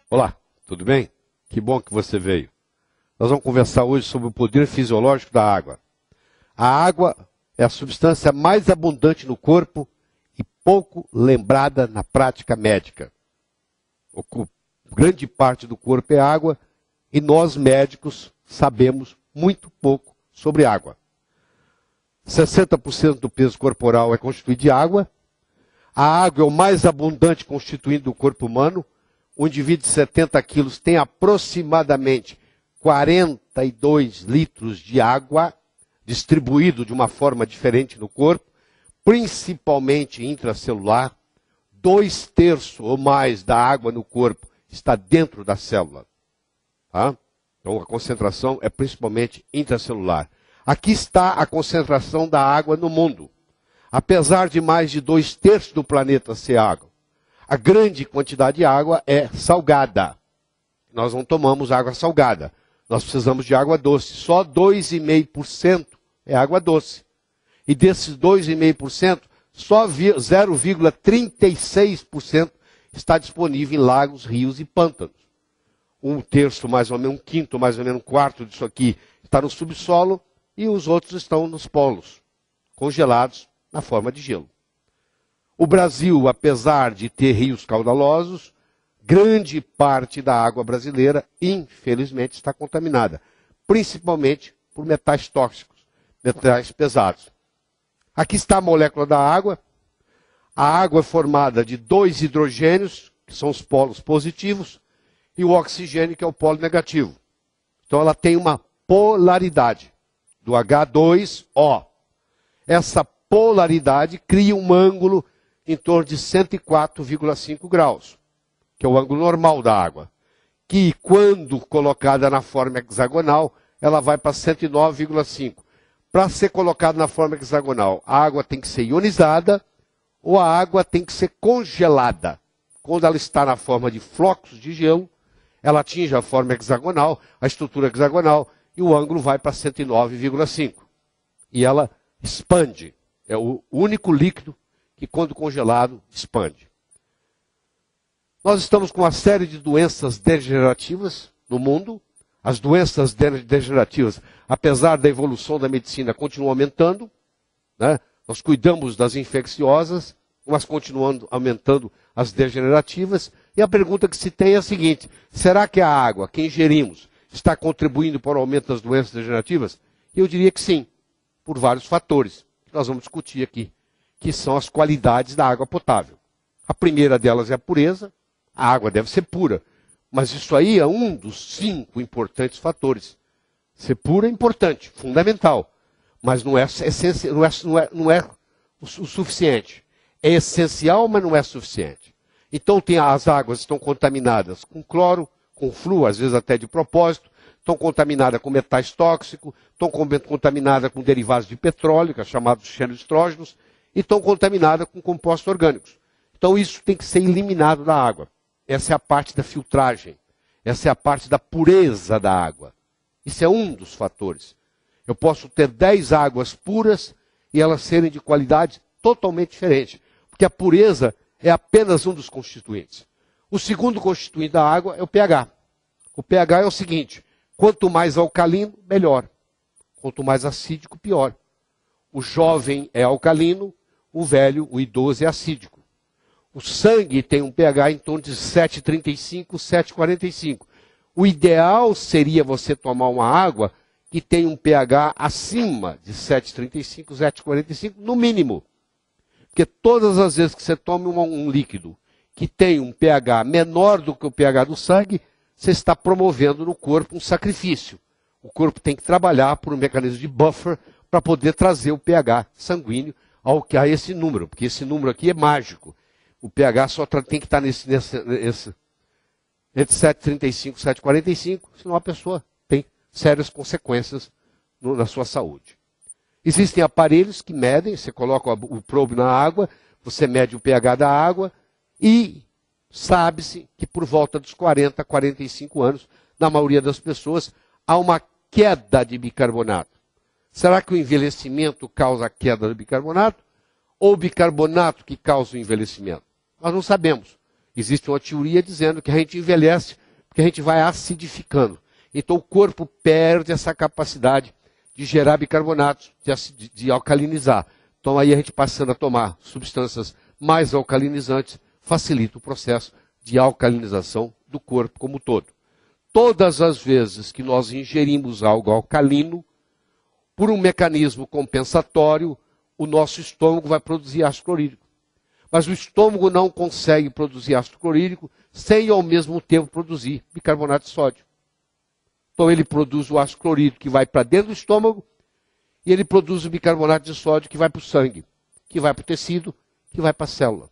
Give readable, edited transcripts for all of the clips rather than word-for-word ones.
Olá, tudo bem? Que bom que você veio. Nós vamos conversar hoje sobre o poder fisiológico da água. A água é a substância mais abundante no corpo e pouco lembrada na prática médica. Grande parte do corpo é água e nós médicos sabemos muito pouco sobre água. 60% do peso corporal é constituído de água. A água é o mais abundante constituinte do corpo humano. Um indivíduo de 70 quilos tem aproximadamente 42 litros de água distribuído de uma forma diferente no corpo, principalmente intracelular. 2/3 ou mais da água no corpo está dentro da célula. Tá? Então a concentração é principalmente intracelular. Aqui está a concentração da água no mundo. Apesar de mais de 2/3 do planeta ser água, a grande quantidade de água é salgada. Nós não tomamos água salgada. Nós precisamos de água doce. Só 2,5% é água doce. E desses 2,5%, só 0,36% está disponível em lagos, rios e pântanos. 1/3, mais ou menos, 1/5, mais ou menos, 1/4 disso aqui está no subsolo e os outros estão nos polos, congelados na forma de gelo. O Brasil, apesar de ter rios caudalosos, grande parte da água brasileira, infelizmente, está contaminada, principalmente por metais tóxicos, metais pesados. Aqui está a molécula da água. A água é formada de 2 hidrogênios, que são os polos positivos, e o oxigênio, que é o polo negativo. Então ela tem uma polaridade do H2O. Essa polaridade cria um ângulo em torno de 104,5 graus, que é o ângulo normal da água, que quando colocada na forma hexagonal, ela vai para 109,5. Para ser colocada na forma hexagonal, a água tem que ser ionizada ou a água tem que ser congelada. Quando ela está na forma de flocos de gelo, ela atinge a forma hexagonal, a estrutura hexagonal, e o ângulo vai para 109,5. E ela expande. É o único líquido que, quando congelado, expande. Nós estamos com uma série de doenças degenerativas no mundo. As doenças degenerativas, apesar da evolução da medicina, continuam aumentando. Né? Nós cuidamos das infecciosas, mas continuando aumentando as degenerativas. E a pergunta que se tem é a seguinte: será que a água que ingerimos está contribuindo para o aumento das doenças degenerativas? Eu diria que sim, por vários fatores que nós vamos discutir aqui, que são as qualidades da água potável. A primeira delas é a pureza. A água deve ser pura. Mas isso aí é um dos 5 importantes fatores. Ser pura é importante, fundamental. Mas não é o suficiente. É essencial, mas não é suficiente. Então as águas estão contaminadas com cloro, com flúor, às vezes até de propósito, estão contaminadas com metais tóxicos, estão contaminadas com derivados de petróleo, que é chamados xenoestrógenos, e estão contaminadas com compostos orgânicos. Então isso tem que ser eliminado da água. Essa é a parte da filtragem. Essa é a parte da pureza da água. Isso é um dos fatores. Eu posso ter 10 águas puras e elas serem de qualidade totalmente diferente. Porque a pureza é apenas um dos constituintes. O segundo constituinte da água é o pH. O pH é o seguinte: quanto mais alcalino, melhor. Quanto mais acídico, pior. O jovem é alcalino, o velho, o idoso é acídico. O sangue tem um pH em torno de 7,35, 7,45. O ideal seria você tomar uma água que tem um pH acima de 7,35, 7,45, no mínimo. Porque todas as vezes que você toma um líquido que tem um pH menor do que o pH do sangue, você está promovendo no corpo um sacrifício. O corpo tem que trabalhar por um mecanismo de buffer para poder trazer o pH sanguíneo a esse número, porque esse número aqui é mágico. O pH só tem que estar entre 7,35 e 7,45, senão a pessoa tem sérias consequências na sua saúde. Existem aparelhos que medem, você coloca o probe na água, você mede o pH da água e sabe-se que por volta dos 40, 45 anos, na maioria das pessoas, há uma queda de bicarbonato. Será que o envelhecimento causa a queda do bicarbonato? Ou o bicarbonato que causa o envelhecimento? Nós não sabemos. Existe uma teoria dizendo que a gente envelhece porque a gente vai acidificando. Então o corpo perde essa capacidade de gerar bicarbonatos, de alcalinizar. Então aí a gente passando a tomar substâncias mais alcalinizantes, facilita o processo de alcalinização do corpo como um todo. Todas as vezes que nós ingerimos algo alcalino, por um mecanismo compensatório, o nosso estômago vai produzir ácido clorídrico. Mas o estômago não consegue produzir ácido clorídrico sem ao mesmo tempo produzir bicarbonato de sódio. Então ele produz o ácido clorídrico que vai para dentro do estômago e ele produz o bicarbonato de sódio que vai para o sangue, que vai para o tecido, que vai para a célula.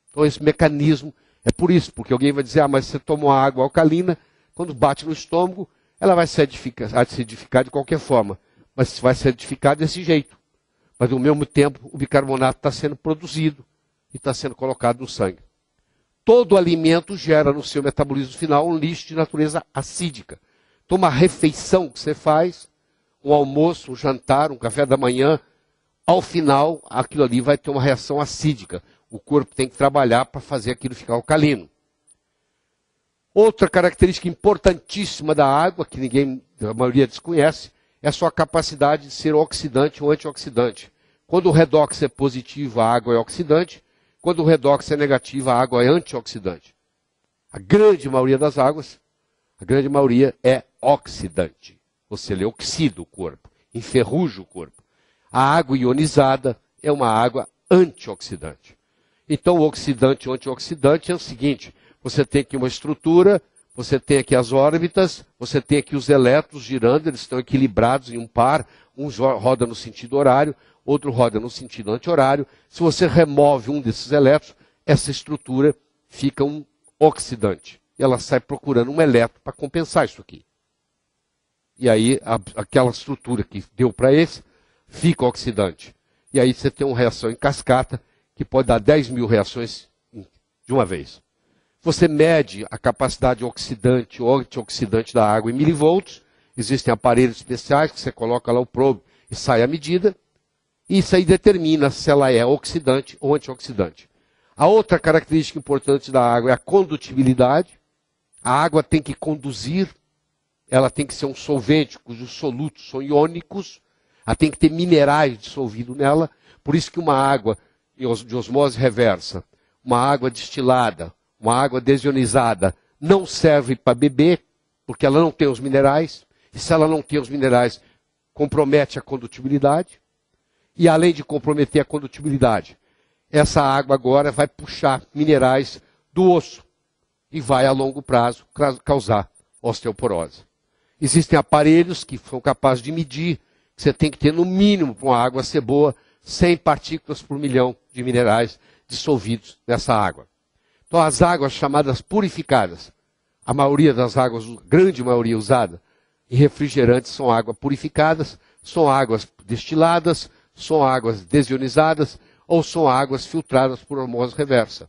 Então esse mecanismo é por isso, porque alguém vai dizer, mas você toma uma água alcalina, quando bate no estômago, ela vai se acidificar de qualquer forma, mas vai se acidificar desse jeito. Mas ao mesmo tempo o bicarbonato está sendo produzido e está sendo colocado no sangue. Todo alimento gera no seu metabolismo final um lixo de natureza acídica. Então uma refeição que você faz, um almoço, um jantar, um café da manhã, ao final aquilo ali vai ter uma reação acídica. O corpo tem que trabalhar para fazer aquilo ficar alcalino. Outra característica importantíssima da água, que a maioria desconhece, é a sua capacidade de ser oxidante ou antioxidante. Quando o redox é positivo, a água é oxidante. Quando o redox é negativo, a água é antioxidante. A grande maioria das águas, a grande maioria é oxidante. Ou seja, ele oxida o corpo, enferruja o corpo. A água ionizada é uma água antioxidante. Então, o oxidante e o antioxidante é o seguinte, você tem aqui uma estrutura, você tem aqui as órbitas, você tem aqui os elétrons girando, eles estão equilibrados em um par, um roda no sentido horário, outro roda no sentido anti-horário. Se você remove um desses elétrons, essa estrutura fica um oxidante. E ela sai procurando um elétron para compensar isso aqui. E aí, aquela estrutura que deu para esse, fica oxidante. E aí você tem uma reação em cascata, que pode dar 10 mil reações de uma vez. Você mede a capacidade oxidante ou antioxidante da água em milivolts. Existem aparelhos especiais que você coloca lá o probe e sai a medida. E isso aí determina se ela é oxidante ou antioxidante. A outra característica importante da água é a condutibilidade. A água tem que conduzir, ela tem que ser um solvente cujos solutos são iônicos, ela tem que ter minerais dissolvidos nela. Por isso que uma água de osmose reversa, uma água destilada, uma água desionizada, não serve para beber, porque ela não tem os minerais. E se ela não tem os minerais, compromete a condutibilidade. E além de comprometer a condutibilidade, essa água agora vai puxar minerais do osso e vai a longo prazo causar osteoporose. Existem aparelhos que são capazes de medir, que você tem que ter no mínimo para uma água ser boa, 100 partículas por milhão de minerais dissolvidos nessa água. Então as águas chamadas purificadas, a maioria das águas, a grande maioria usada em refrigerantes são águas purificadas, são águas destiladas, são águas desionizadas ou são águas filtradas por osmose reversa.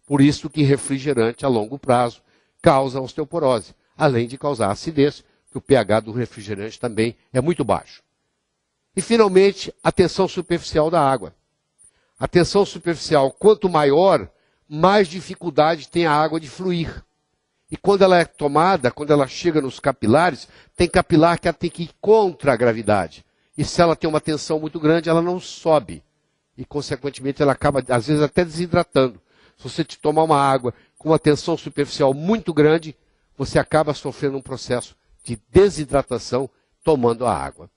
Por isso que refrigerante a longo prazo causa osteoporose, além de causar acidez, que o pH do refrigerante também é muito baixo. E finalmente, a tensão superficial da água. A tensão superficial, quanto maior, mais dificuldade tem a água de fluir. E quando ela é tomada, quando ela chega nos capilares, tem capilar que ela tem que ir contra a gravidade. E se ela tem uma tensão muito grande, ela não sobe. E, consequentemente, ela acaba, às vezes, até desidratando. Se você te tomar uma água com uma tensão superficial muito grande, você acaba sofrendo um processo de desidratação tomando a água.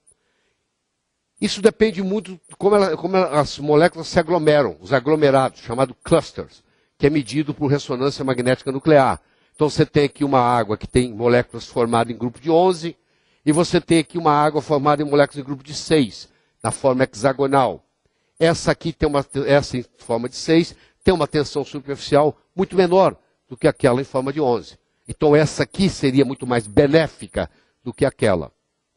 Isso depende muito de como as moléculas se aglomeram, os aglomerados, chamados clusters, que é medido por ressonância magnética nuclear. Então você tem aqui uma água que tem moléculas formadas em grupo de 11, e você tem aqui uma água formada em moléculas em grupo de 6, na forma hexagonal. Essa aqui essa em forma de 6 tem uma tensão superficial muito menor do que aquela em forma de 11. Então essa aqui seria muito mais benéfica do que aquela.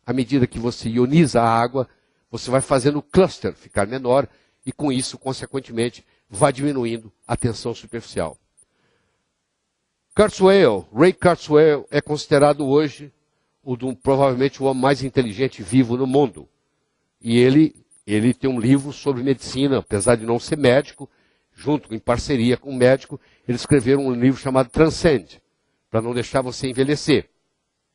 À medida que você ioniza a água, você vai fazendo o cluster ficar menor e com isso, consequentemente, vai diminuindo a tensão superficial. Kurzweil, Ray Kurzweil é considerado hoje provavelmente o homem mais inteligente vivo no mundo. E ele tem um livro sobre medicina, apesar de não ser médico, junto em parceria com um médico, eles escreveram um livro chamado Transcend, para não deixar você envelhecer.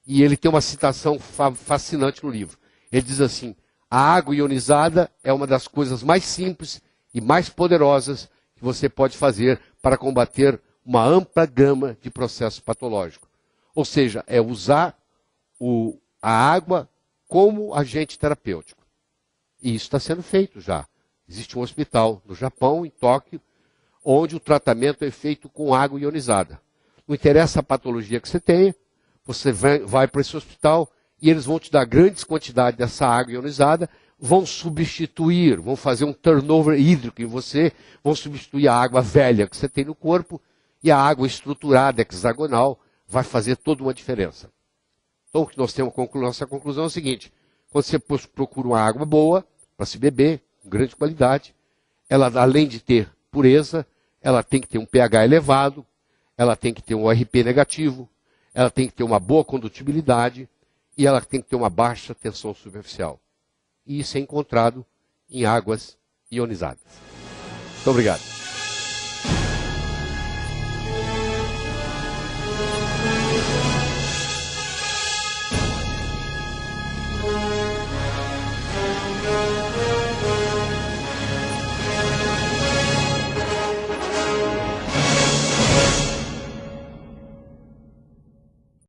E ele tem uma citação fascinante no livro. Ele diz assim: a água ionizada é uma das coisas mais simples e mais poderosas que você pode fazer para combater uma ampla gama de processos patológicos. Ou seja, é usar a água como agente terapêutico. E isso está sendo feito já. Existe um hospital no Japão, em Tóquio, onde o tratamento é feito com água ionizada. Não interessa a patologia que você tenha, você vai para esse hospital e eles vão te dar grandes quantidades dessa água ionizada, vão substituir, vão fazer um turnover hídrico em você, vão substituir a água velha que você tem no corpo, e a água estruturada, hexagonal, vai fazer toda uma diferença. Então, o que nós temos, nossa conclusão é o seguinte: quando você procura uma água boa, para se beber, com grande qualidade, ela, além de ter pureza, ela tem que ter um pH elevado, ela tem que ter um ORP negativo, ela tem que ter uma boa condutibilidade e ela tem que ter uma baixa tensão superficial. E isso é encontrado em águas ionizadas. Muito obrigado.